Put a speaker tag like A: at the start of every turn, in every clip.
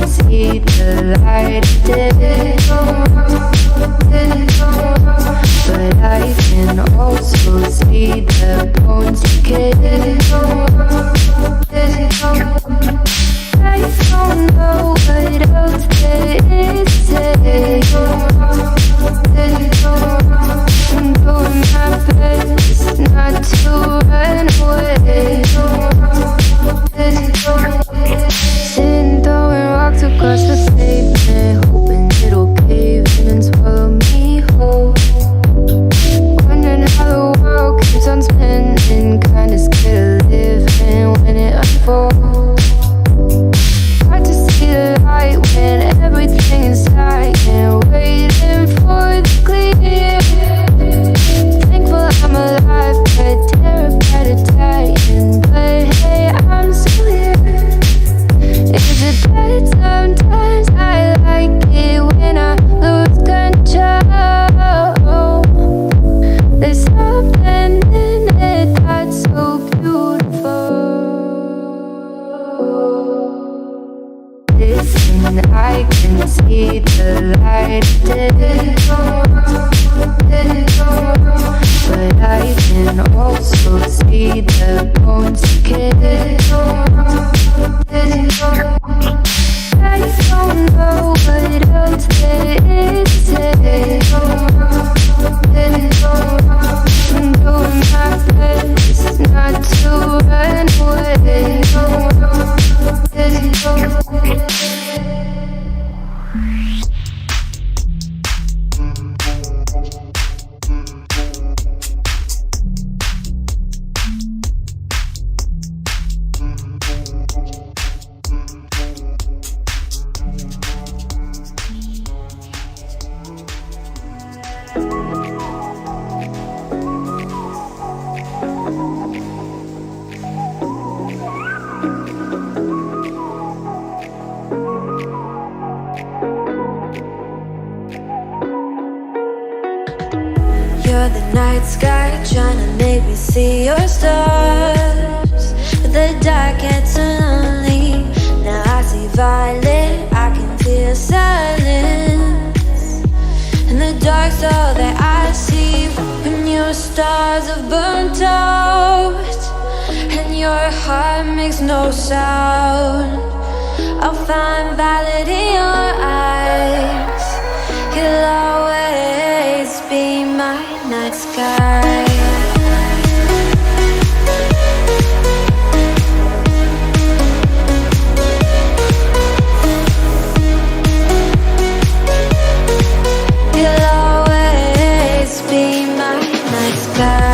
A: see the light but I can also see the bones decay. I don't know what else there is to say. I'm doing my best not to run away. Sitting throwing rocks across the pavement, hoping it'll cave in and swallow me whole. Wondering how the world keeps on spinning, kinda scared of living when it unfolds. Hard to see the light when everything is dying, waiting for the clear. Thankful I'm alive, but terrified of dying. But hey, I'm still here. Is it that sometimes I like it when I lose control? There's something in it that's so beautiful. Listen, I can see the light but I can also see the bones decay. I don't know what else there is to say. I'm doing my best not to run away.
B: You're the night sky trying to make me see your stars, but the dark gets so lonely. Now I see violet, I can feel silence. And the dark's all that I see when your stars have burnt out and your heart makes no sound. I'll find violet in your eyes. You'll always be my night sky. You'll always be my night sky.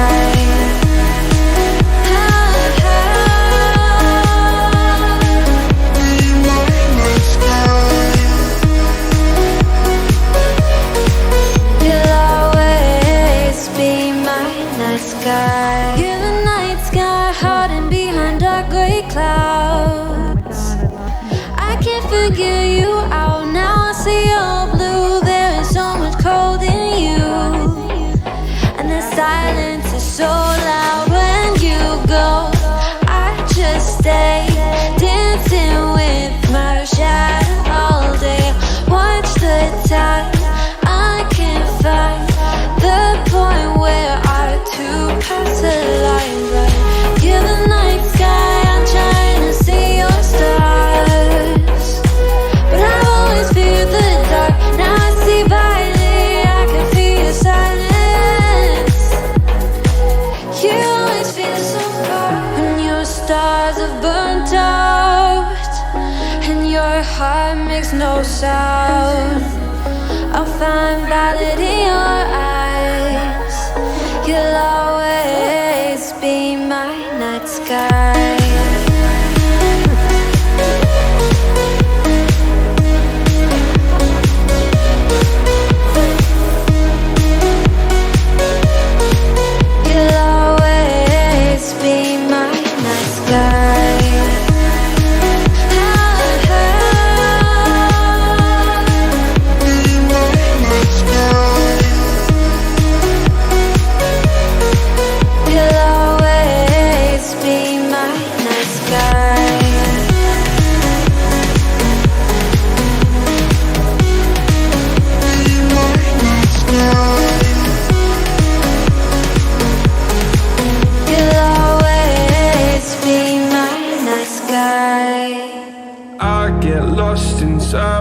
B: You're the night sky, hiding behind dark gray clouds. I can't figure you out now. I see all blue. There is so much cold in you, and the silence is so loud when you go. I just stay dancing with my shadow all day. Watch the time. I can't find the point where to pass the line, but you're the night sky. I'm trying to see your stars, but I've always feared the dark. Now I see violet, I can feel your silence. You always feel so far when your stars have burnt out and your heart makes no sound. I'll find violet in your eyes. You'll always be my night sky. You'll always be my night sky. Be my night sky.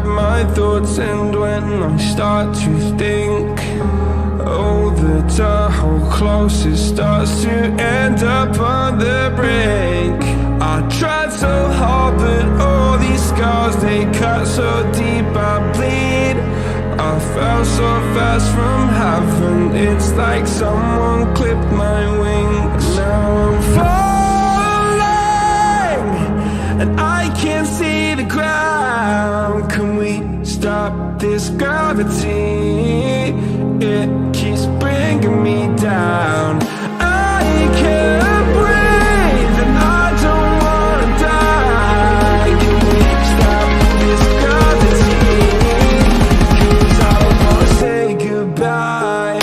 C: grab my thoughts, and when I start to think, oh, the door closes, starts to end up on the brink. I tried so hard, but all these scars, they cut so deep, I bleed. I fell so fast from heaven, it's like someone clipped my wings. Now I'm falling, and I can't see the ground. Can we stop this gravity? It keeps bringing me down. I can't breathe, and I don't wanna die. Can we stop this gravity? 'Cause I don't wanna say goodbye.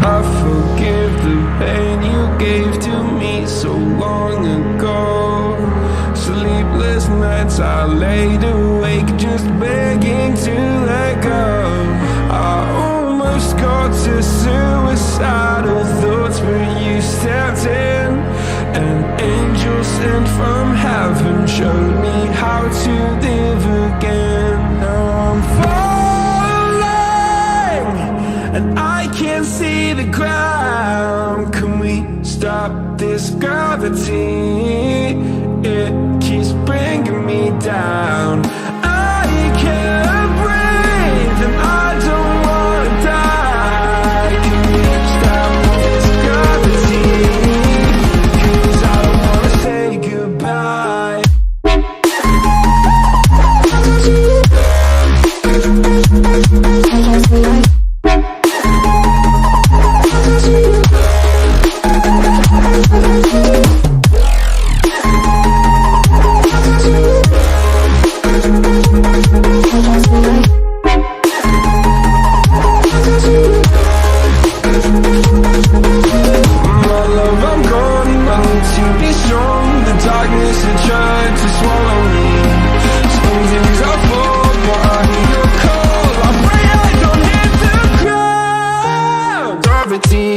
C: I forgive the pain you gave to me so long ago. Sleepless nights I laid awake just begging to let go. I almost got to suicidal thoughts, but you stepped in. An angel sent from heaven showed me how to live again. Now I'm falling, and I can't see the ground. Can we stop this gravity? It keeps bringing me down. I can't breathe, and I don't wanna die. Can we stop this gravity? 'Cause I don't wanna say goodbye. My love, I'm gone, I need to be strong. The darkness had tried to swallow me. Some days I fall, but I hear your call. I pray I don't hit the ground. Gravity.